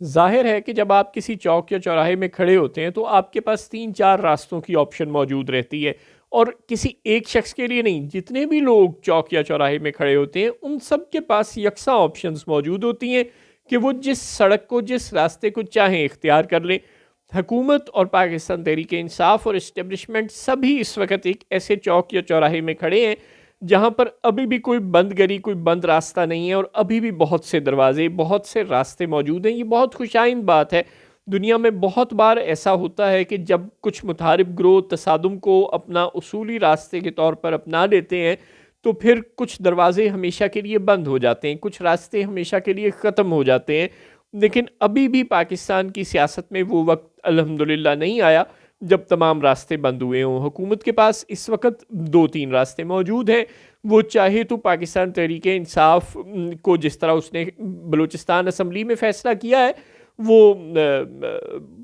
ظاہر ہے کہ جب آپ کسی چوک یا چوراہے میں کھڑے ہوتے ہیں تو آپ کے پاس 3-4 راستوں کی آپشن موجود رہتی ہے، اور کسی ایک شخص کے لیے نہیں، جتنے بھی لوگ چوک یا چوراہے میں کھڑے ہوتے ہیں ان سب کے پاس یکساں آپشنز موجود ہوتی ہیں کہ وہ جس سڑک کو، جس راستے کو چاہیں اختیار کر لیں۔ حکومت اور پاکستان تحریک انصاف اور اسٹیبلشمنٹ سبھی اس وقت ایک ایسے چوک یا چوراہے میں کھڑے ہیں جہاں پر ابھی بھی کوئی بند گلی، کوئی بند راستہ نہیں ہے، اور ابھی بھی بہت سے دروازے، بہت سے راستے موجود ہیں۔ یہ بہت خوشائند بات ہے۔ دنیا میں بہت بار ایسا ہوتا ہے کہ جب کچھ متحارب گروہ تصادم کو اپنا اصولی راستے کے طور پر اپنا لیتے ہیں تو پھر کچھ دروازے ہمیشہ کے لیے بند ہو جاتے ہیں، کچھ راستے ہمیشہ کے لیے ختم ہو جاتے ہیں۔ لیکن ابھی بھی پاکستان کی سیاست میں وہ وقت الحمدللہ نہیں آیا جب تمام راستے بند ہوئے ہوں۔ حکومت کے پاس اس وقت 2-3 راستے موجود ہیں۔ وہ چاہے تو پاکستان تحریک انصاف کو، جس طرح اس نے بلوچستان اسمبلی میں فیصلہ کیا ہے، وہ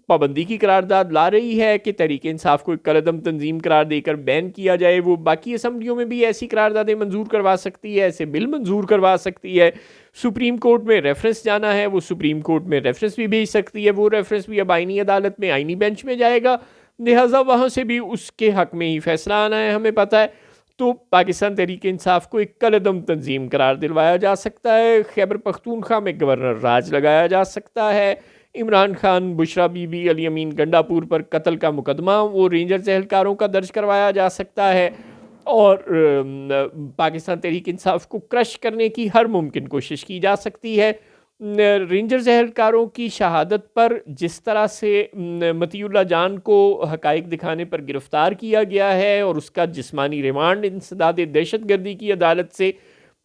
پابندی کی قرارداد لا رہی ہے کہ تحریک انصاف کو ایک کالعدم تنظیم قرار دے کر بین کیا جائے۔ وہ باقی اسمبلیوں میں بھی ایسی قراردادیں منظور کروا سکتی ہے، ایسے بل منظور کروا سکتی ہے۔ سپریم کورٹ میں ریفرنس جانا ہے، وہ سپریم کورٹ میں ریفرنس بھی بھیج سکتی ہے۔ وہ ریفرنس بھی اب آئینی عدالت میں، آئینی بینچ میں جائے گا، لہٰذا وہاں سے بھی اس کے حق میں ہی فیصلہ آنا ہے، ہمیں پتہ ہے۔ تو پاکستان تحریک انصاف کو ایک کالعدم تنظیم قرار دلوایا جا سکتا ہے، خیبر پختونخوا میں گورنر راج لگایا جا سکتا ہے، عمران خان، بشرا بی بی، علی امین گنڈاپور پر قتل کا مقدمہ وہ رینجرز اہلکاروں کا درج کروایا جا سکتا ہے، اور پاکستان تحریک انصاف کو کرش کرنے کی ہر ممکن کوشش کی جا سکتی ہے۔ رینجرز اہلکاروں کی شہادت پر جس طرح سے مطیع اللہ جان کو حقائق دکھانے پر گرفتار کیا گیا ہے اور اس کا جسمانی ریمانڈ انسداد دہشت گردی کی عدالت سے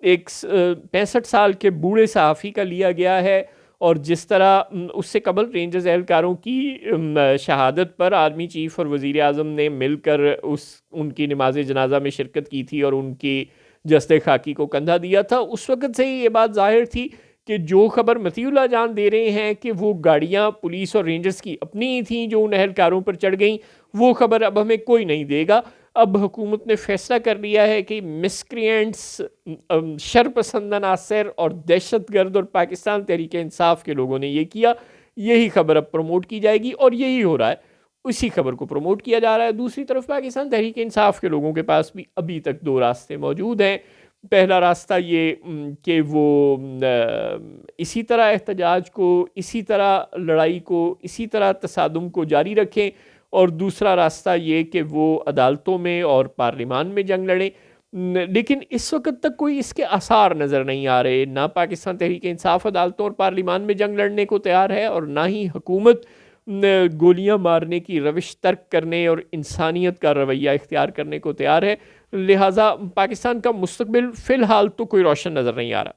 ایک 65 سال کے بوڑھے صحافی کا لیا گیا ہے، اور جس طرح اس سے قبل رینجرز اہلکاروں کی شہادت پر آرمی چیف اور وزیر اعظم نے مل کر ان کی نماز جنازہ میں شرکت کی تھی اور ان کی جسد خاکی کو کندھا دیا تھا، اس وقت سے ہی یہ بات ظاہر تھی کہ جو خبر مطیع اللہ جان دے رہے ہیں کہ وہ گاڑیاں پولیس اور رینجرز کی اپنی ہی تھیں جو ان اہلکاروں پر چڑھ گئیں، وہ خبر اب ہمیں کوئی نہیں دے گا۔ اب حکومت نے فیصلہ کر لیا ہے کہ مسکرینٹس، شر پسند عناصر اور دہشت گرد اور پاکستان تحریک انصاف کے لوگوں نے یہ کیا، یہی خبر اب پروموٹ کی جائے گی، اور یہی ہو رہا ہے، اسی خبر کو پروموٹ کیا جا رہا ہے۔ دوسری طرف پاکستان تحریک انصاف کے لوگوں کے پاس بھی ابھی تک 2 راستے موجود ہیں۔ پہلا راستہ یہ کہ وہ اسی طرح احتجاج کو، اسی طرح لڑائی کو، اسی طرح تصادم کو جاری رکھیں، اور دوسرا راستہ یہ کہ وہ عدالتوں میں اور پارلیمان میں جنگ لڑیں۔ لیکن اس وقت تک کوئی اس کے آثار نظر نہیں آ رہے۔ نہ پاکستان تحریک انصاف عدالتوں اور پارلیمان میں جنگ لڑنے کو تیار ہے، اور نہ ہی حکومت گولیاں مارنے کی روش ترک کرنے اور انسانیت کا رویہ اختیار کرنے کو تیار ہے۔ لہٰذا پاکستان کا مستقبل فی الحال تو کوئی روشن نظر نہیں آ رہا۔